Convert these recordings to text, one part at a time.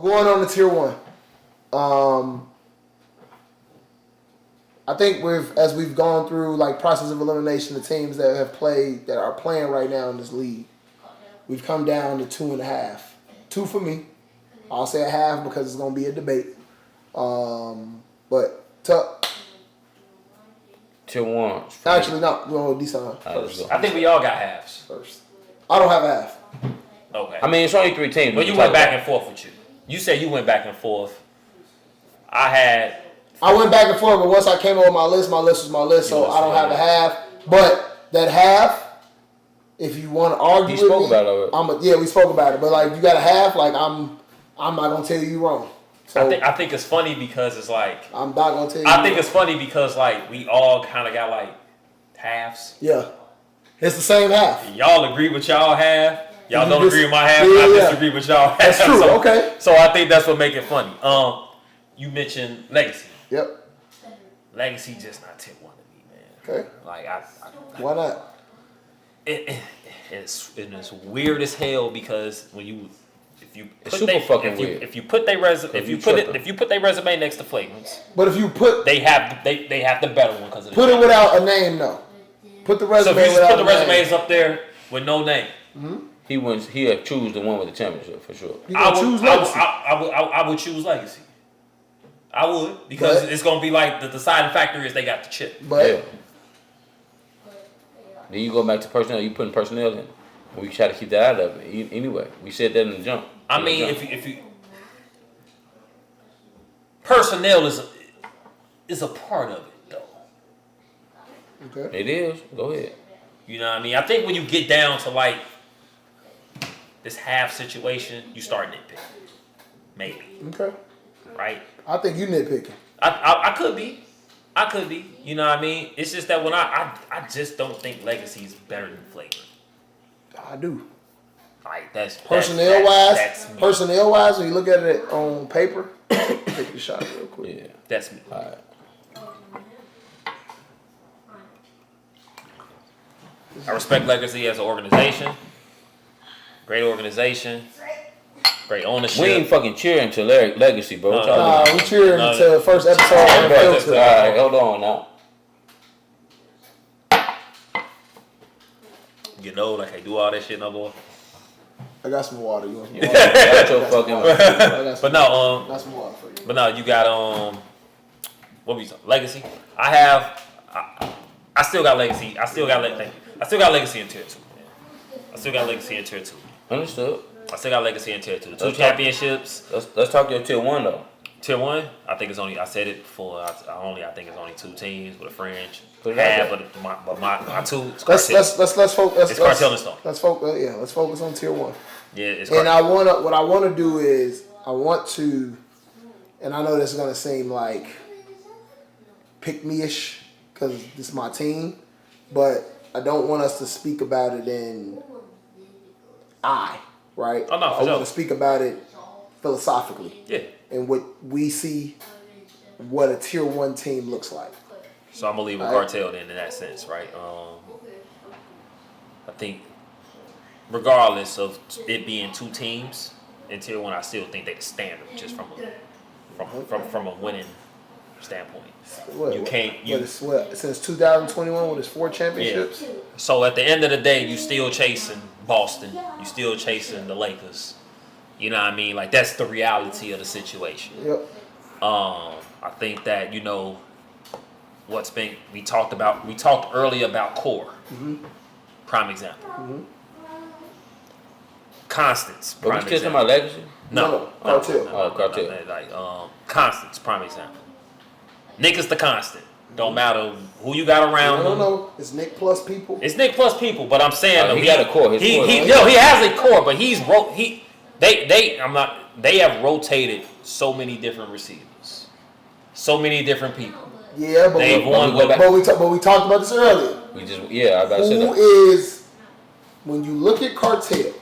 going on to tier 1. I think as we've gone through like process of elimination, the teams that are playing right now in this league, we've come down to 2.5. 2 for me. I'll say a half because it's gonna be a debate. But tier 1. Actually, no. We're gonna go decent first. I think we all got halves. First. I don't have a half. Okay. I mean, it's only 3 teams. But you went back and forth with you. You said you went back and forth. I went back and forth, but once I came up with my list was my list, so I don't have a half. But that half, if you want to argue with me, we spoke about it. But like, you got a half, like I'm not gonna tell you wrong. So I think it's funny because it's like I'm not gonna tell you. I think it's funny because like we all kind of got like halves. Yeah, it's the same half. Y'all agree with y'all half. Y'all don't agree with my half. Yeah, I disagree with y'all half. That's true. Okay. So I think that's what make it funny. You mentioned legacy. Yep. Legacy just not tier 1 to me, man. Okay. Like why not? It's weird as hell because when you if you put their resume next to Flagrant's. But if you put they have the better one because put it without a name though. Put the resume. So if you just put the resumes up there with no name. Mm-hmm. He'll choose the one with the championship for sure. I would choose legacy. I would because it's gonna be like the deciding factor is they got the chip. But then you go back to personnel. You putting personnel in. We try to keep that out of it. Anyway, we said that in the jump. I mean, if you personnel is a part of it though. Okay. It is. Go ahead. You know what I mean? I think when you get down to like this half situation, you start nitpicking. Maybe. Okay. Right? I think you nitpicking. I could be. You know what I mean? It's just that when I just don't think Legacy is better than Flagrant. I do. Like that's personnel wise, when you look at it on paper, take the shot real quick. Yeah. That's me. All right. I respect Legacy as an organization. Great organization. Great ownership. We ain't fucking cheering to Legacy, bro. We cheering to the first episode of Unfiltered. All right, hold on now. You know, like I do all that shit, no boy. I got some water. You want some water? Got your fucking. But no, got some water for you. But no, you got what we Legacy. I still got Legacy. I still got Legacy in tier 2. I still got Legacy in tier 2. Understood. I still got Legacy in tier 2. Two championships. Let's talk your tier 1 though. Tier 1, I think it's only. I said it before. I think it's only 2 teams with a fringe. But my 2. Let's focus. It's Cartel and Stone. Let's focus on tier 1. Yeah, it's. And what I want to do is I want to, and I know this is gonna seem like pick me-ish because this is my team, but I don't want us to speak about it in right? Oh, no, I want to speak about it philosophically. Yeah. And what we see, what a tier 1 team looks like. So I'm gonna leave with Cartel then in that sense, right? I think regardless of it being 2 teams in tier 1, I still think they the standard just from a winning standpoint. Since 2021 with his 4 championships. Yeah. So at the end of the day, you still chasing Boston. You still chasing the Lakers. You know what I mean? Like that's the reality of the situation. Yep. I think that we talked earlier about core. Mm-hmm. Prime example. Mm-hmm. Constance. But we still talking about Legacy? No. Cartel. Cartel. Constance. Prime example. Nick is the constant. Don't matter who you got around him. No. It's Nick plus people. It's Nick plus people, but I'm saying he got a core. He has a core, but they have rotated so many different receivers, so many different people. Yeah, but we talked about this earlier. I was about to say that. Who is, when you look at Cartel,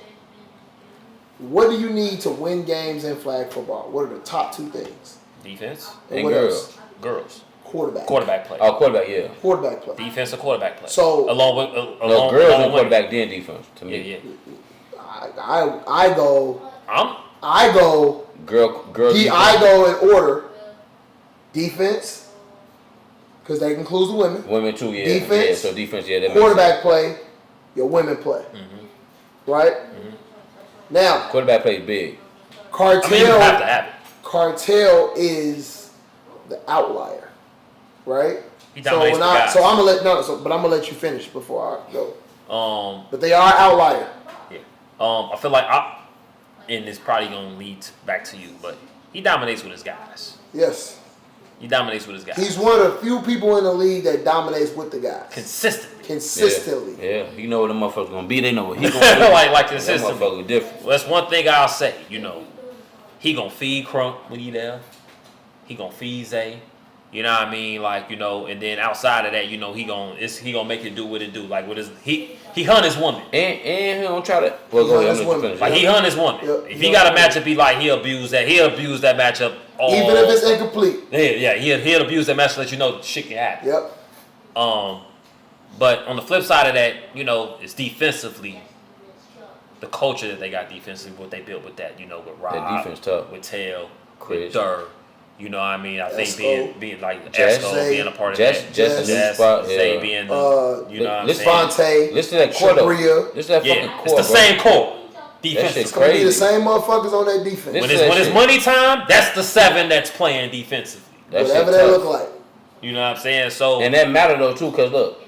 what do you need to win games in flag football? What are the top 2 things? Defense and girls. Girls. Quarterback play. Oh, quarterback, yeah. Quarterback play. Defense or quarterback play. So along with girls and quarterback then defense to me. Yeah. I go. I go. Girl. I go in order. Defense, because that includes the women. Women too, yeah. Defense. Yeah, so defense, yeah. That Quarterback play. Your women play. Mm-hmm. Right. Mm-hmm. Now. Quarterback plays big. Cartel. You have to have it. Cartel is the outlier, right? He dominates the guys. So I'm gonna let you finish before I go. But they are outlier. Yeah. I feel like and it's probably gonna lead back to you, but he dominates with his guys. Yes. He dominates with his guys. He's one of the few people in the league that dominates with the guys. Consistently. Yeah. You know what the motherfuckers gonna be. They know what he gonna do. like consistently. That motherfucker different. Well, that's one thing I'll say. He gonna feed Crunk when he there. He gonna feed Zay. You know what I mean? Like, and then outside of that, he gonna make it do what it do. Like what is he hunt his woman. And he don't try to go ahead. Like he hunt his woman. Yep. If he got a matchup, he'll abuse that. He'll abuse that matchup. Even if it's incomplete. Yeah, he'll abuse that matchup, let you know shit can happen. Yep. But on the flip side of that, it's defensively. The culture that they got defensively, what they built with that, with Rob, that defense tough. with Tail, Chris. with Durr. You know what I mean? I think being like Jess, Esco being a part of that. Jess, Zay being you know what I'm saying? Fonte, listen to that core though. Listen to that fucking core. It's the same core. Defense. It's gonna be the same motherfuckers on that defense. When it's money time, that's the 7 that's playing defensively. Whatever that look like. You know what I'm saying? So and that matter though too, cause look,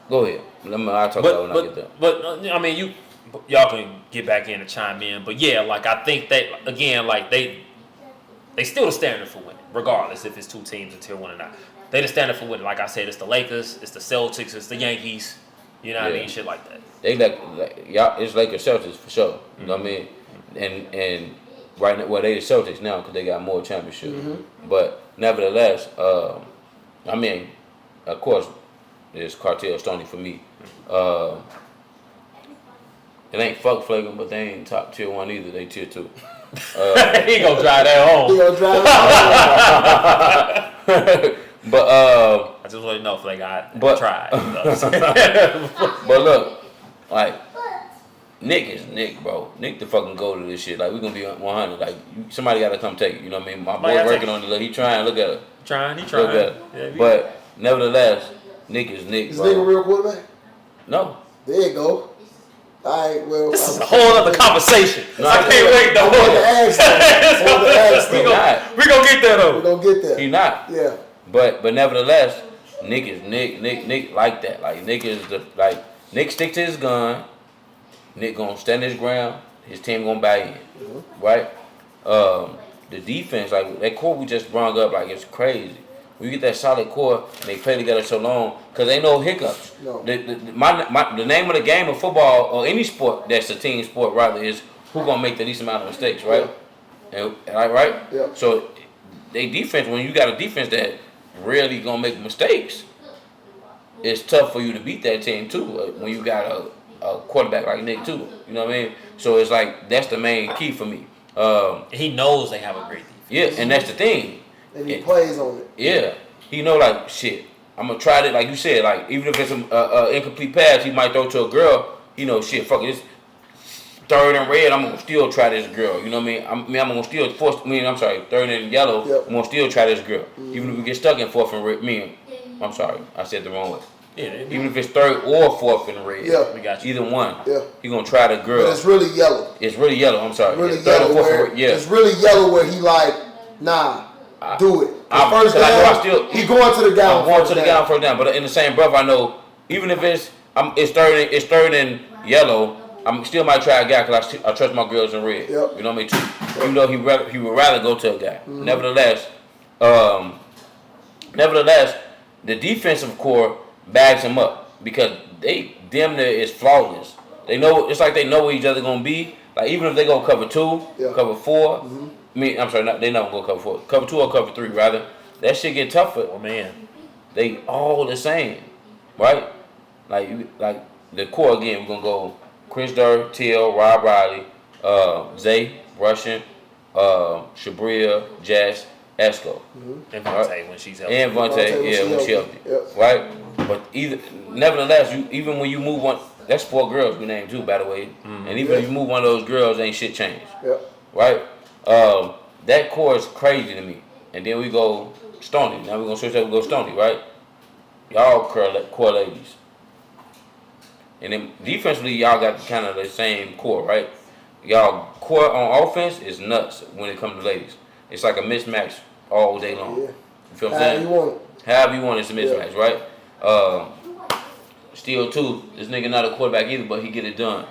go ahead. I'll talk about when I get there. But I mean, y'all can get back in and chime in. But yeah, like I think that again, like they still the standard for winning, regardless if it's 2 teams in tier 1 or not. They the standard for winning. Like I said, it's the Lakers, it's the Celtics, it's the Yankees. You know what I mean? Shit like that. They like y'all. It's Lakers Celtics for sure. You know what I mean? And right now, well, they the Celtics now because they got more championships. Mm-hmm. But nevertheless, I mean, of course, there's Cartel Stoney for me. It ain't fuck flagrant, but they ain't top tier 1 either. They tier 2. He gonna drive that home. He gonna drive that home. But I just want to know if I tried. But look, like Nick is Nick, bro. Nick the fucking go to this shit. Like we gonna be 100. Like somebody gotta come take it. You know what I mean? My boy working on it. He trying. Look at it. He trying. Yeah, but nevertheless, Nick is Nick. Is Nick a real quarterback? No. There you go. All right, well. This is a whole other conversation. No, I can't wait though. We gonna get there though. We gonna get there. He not. Yeah. But nevertheless, Nick is Nick. Nick like that. Like Nick is Nick stick to his gun. Nick gonna stand his ground. His team gonna buy in. Mm-hmm. Right? The defense, like that core we just brought up, like it's crazy. When you get that solid core and they play together so long, because ain't no hiccups. No. The name of the game of football or any sport that's a team sport rather is who gonna make the least amount of mistakes, right? Yeah. And right? Yeah. So they defense, when you got a defense that really gonna make mistakes, it's tough for you to beat that team too. When you got a quarterback like Nick too, you know what I mean? So it's like that's the main key for me. He knows they have a great defense. Yeah, and that's the thing. And he plays on it. Yeah, he know like shit. I'm gonna try it, like you said. Like even if it's an incomplete pass, he might throw to a girl. You know, shit. Fuck it. It's 3rd and red. I'm gonna still try this girl. You know what I mean? I'm gonna still force. I'm sorry. 3rd and yellow. Yep. I'm gonna still try this girl. Mm-hmm. Even if we get stuck in 4th and red. I'm sorry. I said the wrong way. Yeah. Even if it's 3rd or 4th and red. Yeah. We got you. Either one. Yeah. He gonna try the girl. But it's really yellow. It's really yellow. I'm sorry. Really it's yellow. 3rd or 4th and red. Yeah. It's really yellow where he like, nah. Do it. First down, he going to the down. I'm going to the down first down. But in the same breath, I know even if it's 3rd and yellow, I'm still might try a guy because I trust my girls in red. Yep. You know what I mean? Too. Yep. Even though he would rather go to a guy. Mm-hmm. Nevertheless, the defensive core bags him up because they damn near is flawless. They know it's like they know where each other gonna be. Like even if they go cover 2, cover 4. Mm-hmm. I'm sorry, they not gonna go cover 4. Cover 2 or cover 3, rather. That shit get tougher. Oh man, they all the same, right? Like the core again. We're gonna go Chris Durr, Till, Rob Riley, Zay, Russian, Shabria, Jazz, Esco, and Vontae when she's healthy. And Vontae, when she's healthy, right? But nevertheless, even when you move one, that's 4 girls we named too, by the way. Mm-hmm. And even if you move one of those girls, ain't shit changed. Yep. right? That core is crazy to me. And then we go Stony. Now we're gonna switch up and go Stony, right? Y'all core ladies. And then defensively, y'all got kind of the same core, right? Y'all core on offense is nuts when it comes to ladies. It's like a mismatch all day long. Yeah. You feel what I'm saying? You want it. However you want, it's a mismatch, right? Still, too, this nigga not a quarterback either, but he get it done.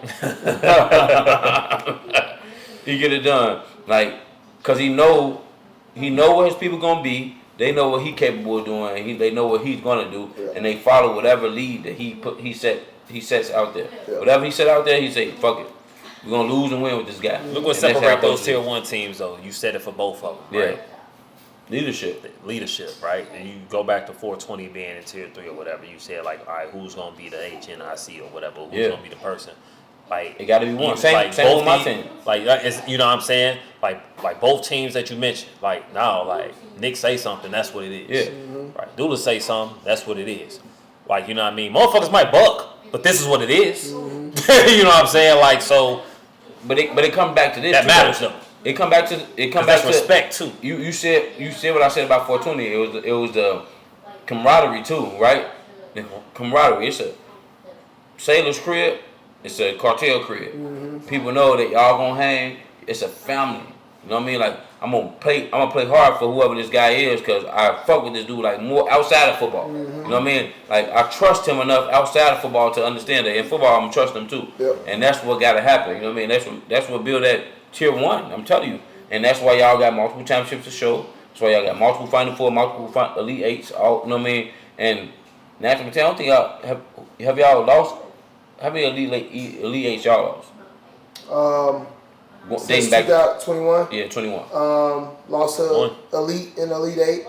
He get it done, like, cause he know where his people gonna be. They know what he capable of doing. They know what he's gonna do, and they follow whatever lead that he sets out there. Yeah. Whatever he set out there, he say, "Fuck it, we're gonna lose and win with this guy." Look what And that's how separate it those goes. tier 1 teams though. You said it for both of them, Yeah. right? Leadership. Leadership, right? And you go back to 420 being in tier 3 or whatever. You said like, all right, who's gonna be the HNIC or whatever? Who's gonna be the person? Like It gotta be one. Same like with both my teams, team. like it's, you know what I'm saying? Like both teams that you mentioned. Like now, like Nick say something, that's what it is. Yeah. Right. Dula say something, that's what it is. Like you know what I mean? Motherfuckers might buck, but this is what it is. You know what I'm saying? Like so. But it comes back to this. That too, matters though. though. It come back to That's respect too. You said what I said about 420. It was the camaraderie too, right? The camaraderie. It's a sailor's crib. It's a cartel crib. People know that y'all gonna hang. It's a family. You know what I mean? Like I'm gonna play hard for whoever this guy is because I fuck with this dude like more outside of football. You know what I mean? Like I trust him enough outside of football to understand that in football I'm gonna trust him too. Yep. And that's what gotta happen. You know what I mean? That's what build that tier 1. I'm telling you. And that's why y'all got multiple championships to show. That's why y'all got multiple Final Four, multiple Elite Eights. All you know what I mean? And naturally, I don't think y'all have y'all lost. How many Elite Eights y'all lost? Since Dating back 2021. Yeah, 21. Lost to One. Elite in Elite 8.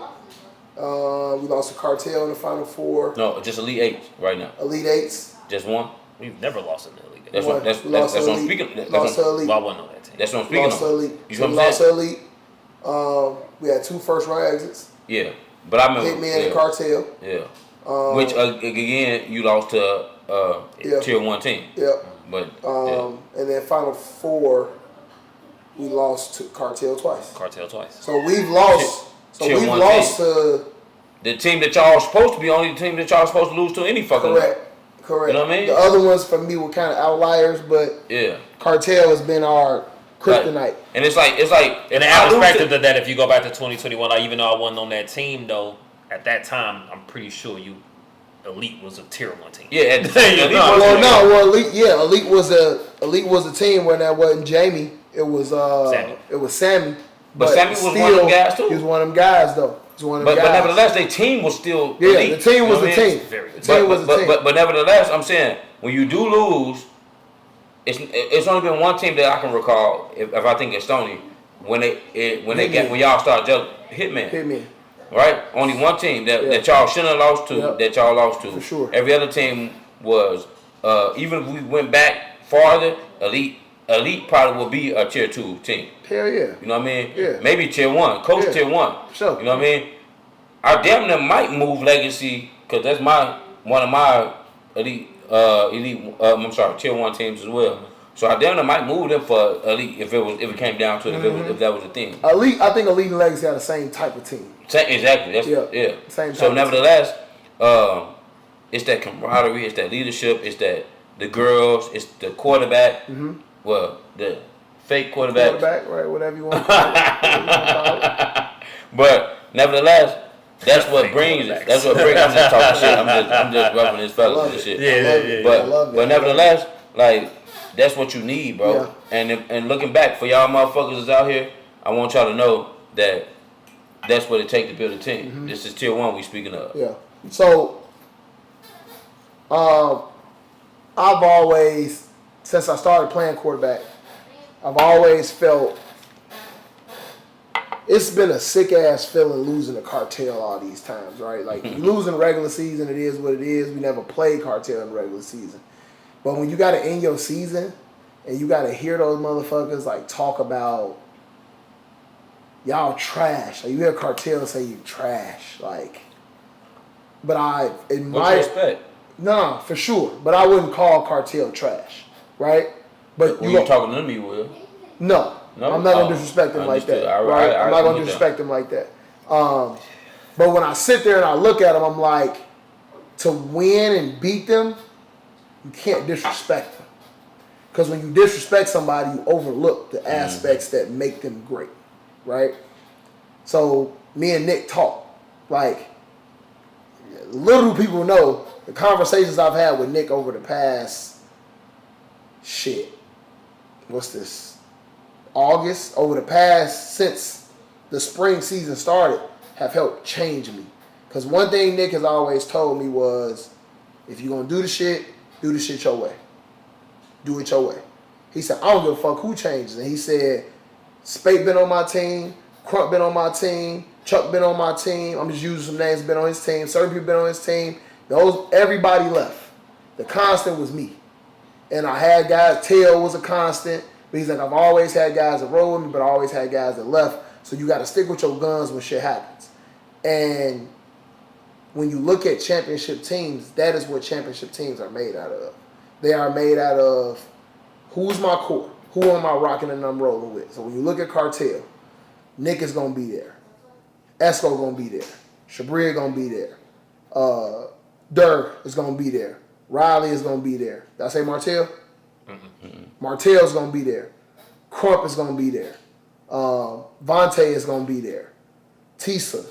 We lost to Cartel in the Final Four. No, just Elite Eights right now. Elite 8s. Just one. We've never lost in the league. That's One. what that's We lost what to I'm Elite. speaking. Lost to Elite. Well, I wasn't on that team. That's what I'm speaking Lost to on. Elite. You So know we what I'm lost to saying? Elite. We had 2 first-round exits. Yeah, but I remember. Hitman and Cartel. Yeah. Which again you lost to tier 1 team. Yep. But And then Final Four, we lost to Cartel twice. Cartel twice. So we've lost. Tier we've one lost team. to. the team that y'all are supposed to be only the team that y'all are supposed to lose to any fucking. Correct. You know what I mean? The other ones for me were kind of outliers, but Yeah. Cartel has been our kryptonite. Like, and it's like And the added perspective to that, if you go back to 2021, even though I wasn't on that team though, at that time, I'm pretty sure Elite was a tier 1 team. Yeah, You know, Elite was a team when that wasn't Jamie. It was Sammy. It was Sammy. But Sammy was one of them guys too. He was one of them guys though. He was one of them But guys. nevertheless, their team was still yeah, elite. the team You was know the what I mean? team. Very The team was the team. But nevertheless, I'm saying when you do lose, it's only been one team that I can recall. If I think it's Stony, when y'all start Hitman. Right? Only one team that y'all shouldn't have lost to, that y'all lost to. For sure. Every other team was, even if we went back farther, Elite probably would be a tier 2 team. Hell yeah. You know what I mean? Yeah. Maybe tier 1, coach tier 1. Sure. You know what I mean? I damn near might move Legacy, because that's one of my tier 1 teams as well. So I damn near might move them for Elite if it came down to it, if that was the thing. Elite, I think Elite and Legacy are the same type of team. Exactly. That's Yeah. Same So type nevertheless, it's that camaraderie, it's that leadership, it's that the girls, it's the quarterback. Well, the fake quarterback. Right? Whatever you want to call it. But nevertheless, that's what brings it. That's what brings. I'm just talking shit. I'm just roughing this fellas and shit. Yeah. But nevertheless, like that's what you need, bro. Yeah. And looking back for y'all motherfuckers that's out here, I want y'all to know that that's what it takes to build a team. This is tier 1 we speaking of. Yeah. So, I've always, since I started playing quarterback, I've always felt it's been a sick ass feeling losing to Cartel all these times, right? Like you lose in the regular season, it is what it is. We never played Cartel in the regular season, but when you got to end your season and you got to hear those motherfuckers like talk about y'all trash, like you hear Cartel say you trash, like. But I admire. What's respect? No, for sure. But I wouldn't call Cartel trash, right? But When you're talking to them, you will. No, No, I'm not gonna disrespect him like that. Right? I'm not gonna disrespect him like that. But when I sit there and I look at him, I'm like, to win and beat them, you can't disrespect them. Because when you disrespect somebody, you overlook the aspects that make them great, right? So me and Nick talk. Like, little people know the conversations I've had with Nick over the past, what's this? August, over the past, since the spring season started, have helped change me. Because one thing Nick has always told me was, if you're going to do the shit your way. Do it your way. He said, I don't give a fuck who changes. And he said, Spate been on my team, Crump been on my team, Chuck been on my team. I'm just using some names, been on his team. Certain people been on his team. Everybody left. The constant was me. And I had guys, Tail was a constant. But he's like, I've always had guys that roll with me, but I always had guys that left. So you got to stick with your guns when shit happens. And when you look at championship teams, that is what championship teams are made out of. They are made out of who's my core, who am I rocking and I'm rolling with. So when you look at Cartel, Nick is going to be there. Esco going to be there. Shabria going to be there. Durr is going to be there. Riley is going to be there. Did I say Martell? Mm-hmm. Martell's going to be there. Crump is going to be there. Vontae is going to be there. Tisa.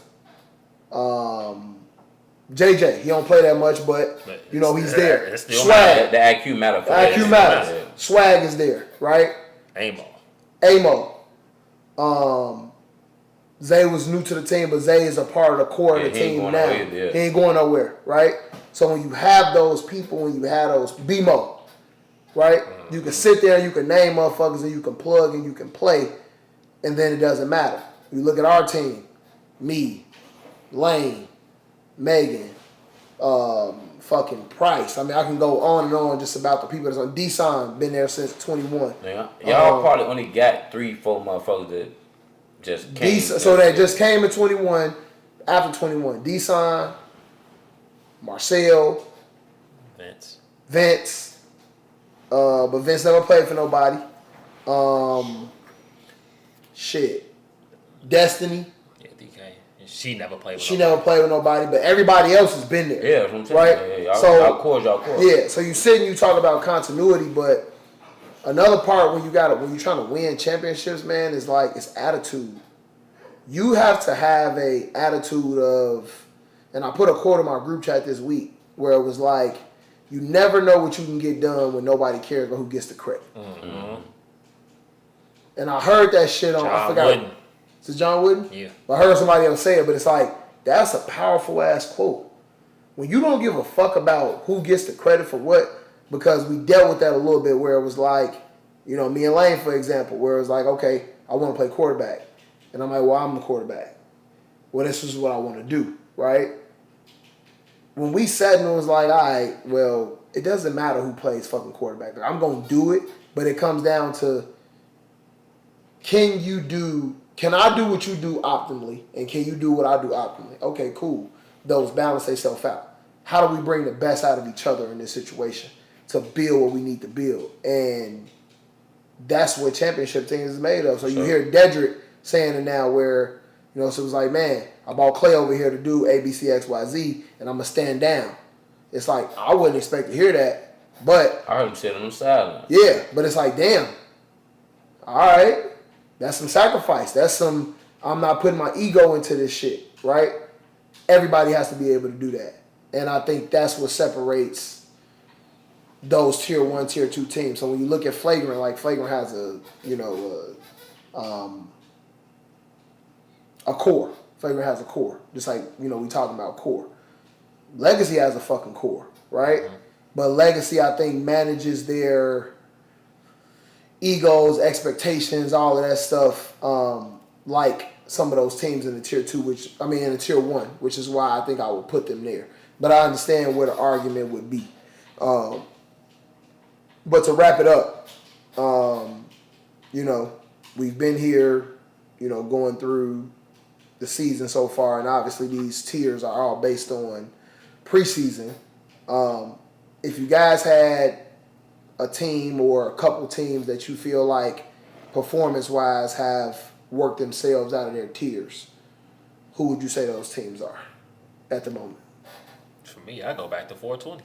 JJ, he don't play that much, but you know he's there. Swag, the IQ matters. The IQ matters. Swag is there, right? Amo. Zay was new to the team, but Zay is a part of the core of the team now. He ain't going nowhere, right? So when you have those people, when you have those BMO, right? You can sit there and you can name motherfuckers and you can plug and you can play, and then it doesn't matter. You look at our team, me, Lane, Megan, fucking Price. I mean, I can go on and on just about the people that's on. D-Son been there since 21. Yeah. Y'all probably only got 3-4 motherfuckers that just came. So that just came in 21, after 21. D-Son, Marcel, Vince. But Vince never played for nobody. Destiny. She never played with nobody, but everybody else has been there. Yeah, that's what I'm saying. Right? Yeah, y'all core. Yeah, so you sit and you talk about continuity, but another part when you're trying to win championships, man, is like it's attitude. You have to have a attitude of, and I put a quote in my group chat this week where it was like, you never know what you can get done when nobody cares about who gets the credit. Mm-hmm. And I heard that shit on, I forgot. Wooden. Is it John Wooden? Yeah. I heard somebody else say it, but it's like, that's a powerful ass quote. When you don't give a fuck about who gets the credit for what, because we dealt with that a little bit where it was like, you know, me and Lane, for example, where it was like, okay, I want to play quarterback. And I'm like, well, I'm the quarterback. Well, this is what I want to do, right? When we sat and it was like, all right, well, it doesn't matter who plays fucking quarterback. Like, I'm going to do it, but it comes down to, can I do what you do optimally, and can you do what I do optimally? Okay, cool. Those balance themselves out. How do we bring the best out of each other in this situation to build what we need to build? And that's what championship teams is made of. So you hear Dedrick saying it now where, you know, so it was like, man, I brought Clay over here to do A, B, C, X, Y, Z, and I'm going to stand down. It's like, I wouldn't expect to hear that, but... I heard him sit on the sideline. Yeah, but it's like, damn. All right. That's some sacrifice. That's some, I'm not putting my ego into this shit, right? Everybody has to be able to do that. And I think that's what separates those tier 1, tier 2 teams. So when you look at Flagrant, like Flagrant has a core. Flagrant has a core. Just like, you know, we talking about core. Legacy has a fucking core, right? Mm-hmm. But Legacy, I think, manages their egos, expectations, all of that stuff, like some of those teams in the tier 2, in the tier 1, which is why I think I would put them there. But I understand where the argument would be. But to wrap it up, you know, we've been here, you know, going through the season so far, and obviously these tiers are all based on preseason. If you guys had a team or a couple teams that you feel like performance-wise, have worked themselves out of their tiers, who would you say those teams are at the moment? For me, I go back to 420.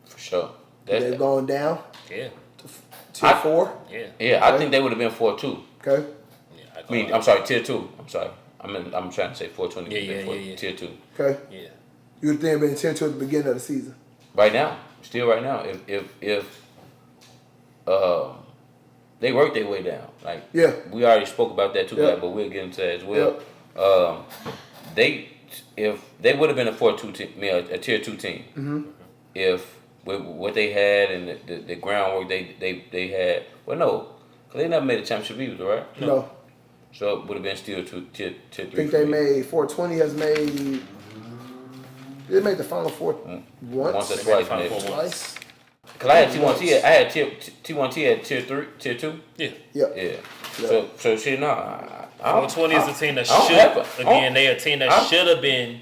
For sure. They're going down Yeah. to tier 4? Yeah. Yeah, I think they would have been 4-2. Okay. Yeah. I mean, I'm sorry, tier 2. I'm sorry. I'm trying to say 420. Yeah. Tier 2. Okay. Yeah. You would think been tier 2 at the beginning of the season. Right now, still right now. If they work their way down. Like Yeah. we already spoke about that too, Yeah. but we'll get into that as well. If they would have been a 4-2 team, a tier 2 team, if with what they had and the groundwork they had. Well, no, because they never made a championship either, right? No. So it would have been still tier 3. I think they made 420 has made. They made the final four once or twice, maybe. Twice. Cause I had T1T. I had T1T at tier 3, tier 2. Yeah. Yep. Yeah. So shit, no. 420 is the team that they're a team that should have been,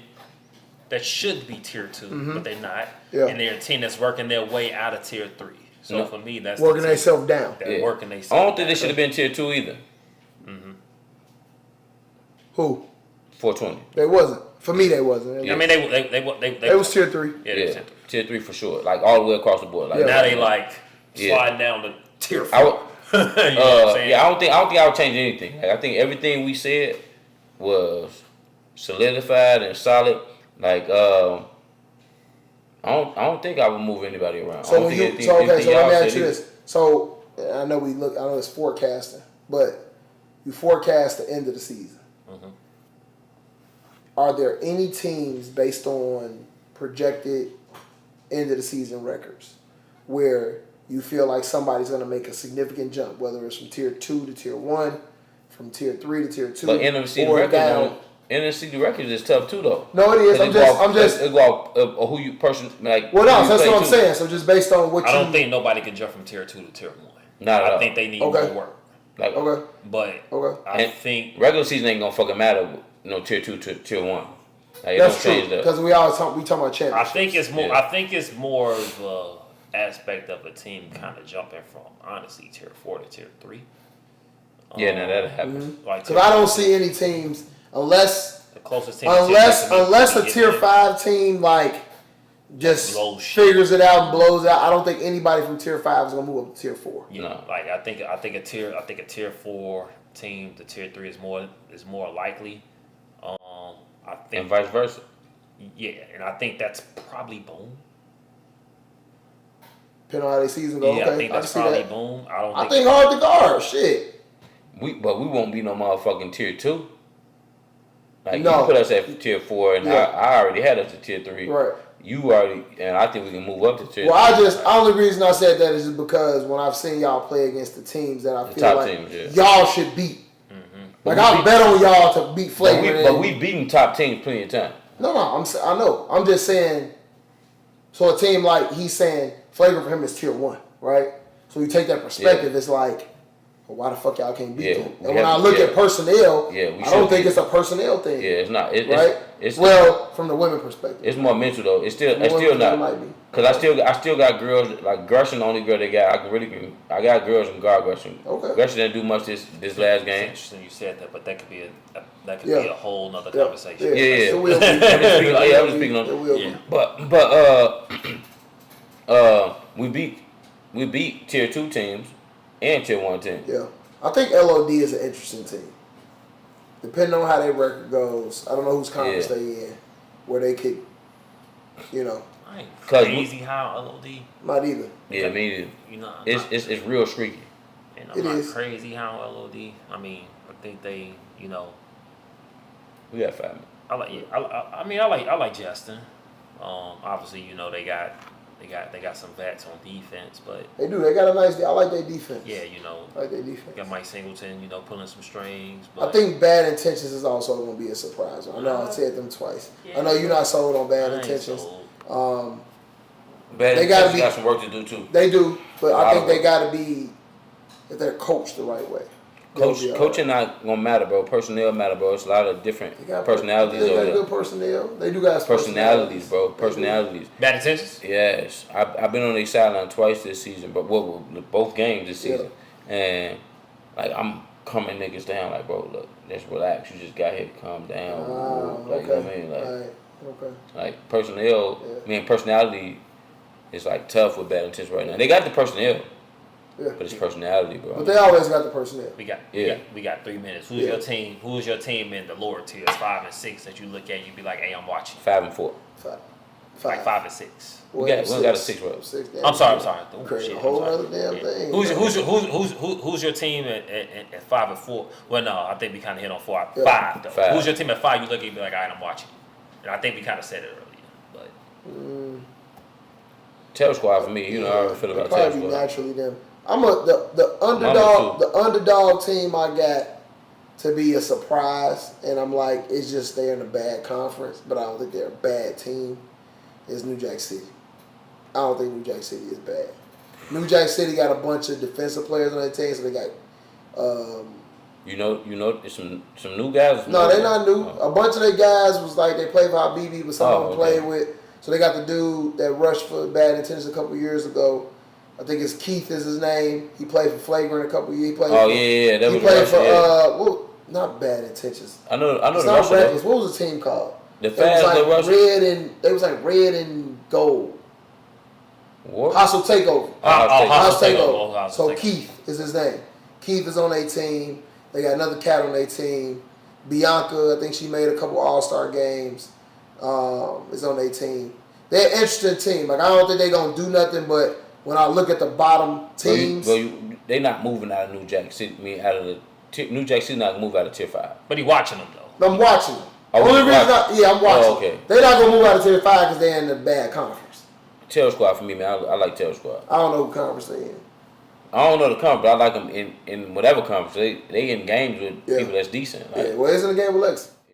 that should be tier 2, but they're not. Yeah. And they're a team that's working their way out of tier 3. So for me, that's working the themselves down. They're working themselves. I don't think they should have been tier 2 either. Who? 420. They wasn't. For me, they wasn't. I mean, they was tier 3. Yeah, they was tier 3. Tier 3 for sure. Like all the way across the board. Like Now they like sliding down to tier 4. I would, you know what I'm saying? I don't think I would change anything. Like, I think everything we said was solidified and solid. Like I don't think I would move anybody around. So let me ask you this. So I know it's forecasting, but you forecast the end of the season. Are there any teams based on projected end of the season records where you feel like somebody's going to make a significant jump, whether it's from tier 2 to tier 1, from tier 3 to tier 2, but end of the season records is tough too, though. No, it is. I'm just. It go off who you person like. Well, no, that's what I'm saying. So just based on what I don't think nobody can jump from tier 2 to tier 1. Not at all. I think they need more work. Like But I think regular season ain't gonna fucking matter. Tier 2 to tier 1. Like, that's true because we talking about championships. I think it's more. I think it's more of a aspect of a team kind of jumping from honestly tier 4 to tier 3. Yeah, now that'll happen. Because I don't see any teams unless the closest team unless a tier 5 team like just figures it out and blows it out. I don't think anybody from tier 5 is gonna move up to tier 4. No, like I think a tier 4 team to tier 3 is more likely. I think, and vice versa. Yeah, and I think that's probably boom. Depending on how their season goes. Yeah, okay, I think that's probably boom. I think hard to guard. Shit. But we won't be no motherfucking tier 2. Like no. You put us at tier 4, and I already had us at tier 3. Right. You already, and I think we can move up to tier 3. Well, the only reason I said that is just because when I've seen y'all play against the teams that I feel like teams, y'all should beat. Like I bet on y'all to beat Flagrant. But we've beaten top teams plenty of times. No, I know. I'm just saying. So a team like he's saying Flagrant for him is tier 1, right? So you take that perspective, it's like, well, why the fuck y'all can't beat them? And when I look at personnel, I don't think it's a personnel thing. Yeah, it's not. Right? It's from the women perspective, it's more mental though. It's still not. Cause I still got girls like Gershon. The only girl they got. I got girls in guard Gershon. Okay. Gershon didn't do much this last game. It's interesting you said that, but that could be a whole nother conversation. Yeah. I was speaking on. But we beat tier 2 teams and tier 1 teams. Yeah, I think LOD is an interesting team. Depending on how their record goes, I don't know whose conference they in, where they could, I ain't crazy how LOD. Not either. Yeah, me either. It's real streaky. And I'm not crazy how LOD. I mean, I think they, We got 5 minutes. I like Justin. Obviously, they got some vets on defense, but they do. They got a nice. I like their defense. Yeah, I like their defense. Got Mike Singleton, pulling some strings. But I think bad intentions is also going to be a surprise. I know I said them twice. Yeah, I know you're not sold on bad intentions. Bad they intentions got some work to do too. They do, but I think they got to be if they're coached the right way. Coaching not gonna matter, bro. Personnel matter, bro. It's a lot of different personalities over there. They got good personnel. They do got personalities, bro. Personalities. Bad intentions? Yes, I've been on their sideline twice this season, but both games this season. And like I'm calming niggas down, like, bro, look, let's relax. You just got here, calm down. Like, you know what I mean? Like, right. Okay. like personnel, personality is like tough with bad intentions right now. They got the personnel, but it's personality, bro. But they always got the personnel. We got 3 minutes. Who's your team? Who's your team in the lower tiers, 5 and 6 that you look at? You be like, hey, I'm watching. 5 and 4. Like 5 and 6. We got a 6 row. I'm sorry. Create a whole other damn thing. Who's your team at 5 and 4? Well, no, I think we kind of hit on 5 though. 5. Who's your team at 5? You look at it and be like, all right, I'm watching. And I think we kind of said it earlier, but Tail Squad for me, you know how I feel about Tail Squad. Naturally them. I'm the underdog team I got to be a surprise, and I'm like, it's just they're in a bad conference, but I don't think they're a bad team. Is New Jack City. I don't think New Jack City is bad. New Jack City got a bunch of defensive players on their team, so they got. You know, some new guys. No, they're not new. A bunch of their guys was like they played for Habibi, but some of them played with. So they got the dude that rushed for bad intentions a couple years ago. I think it's Keith is his name. He played for Flagrant a couple years. He played. That he played for not bad intentions. I know. It's not Reckless. What was the team called? The fans that Russian. They was like red and gold. What? Hostile Takeover. Hostile Takeover. So Keith is his name. Keith is on their team. They got another cat on their team. Bianca, I think she made a couple All-Star games. Is on their team. They're an interesting team. Like I don't think they're gonna do nothing, but when I look at the bottom teams, they not moving out of New Jack City. New Jack City not move out of Tier 5. But he watching them though. I'm watching them. I'm watching. Oh, okay. They're not gonna move out of Tier 5 because they're in a bad conference. Tail Squad for me, man. I like Tail Squad. I don't know what conference they in. I don't know the conference, but I like them in whatever conference. They in games with people that's decent. Like, well, it's in the game with Lex.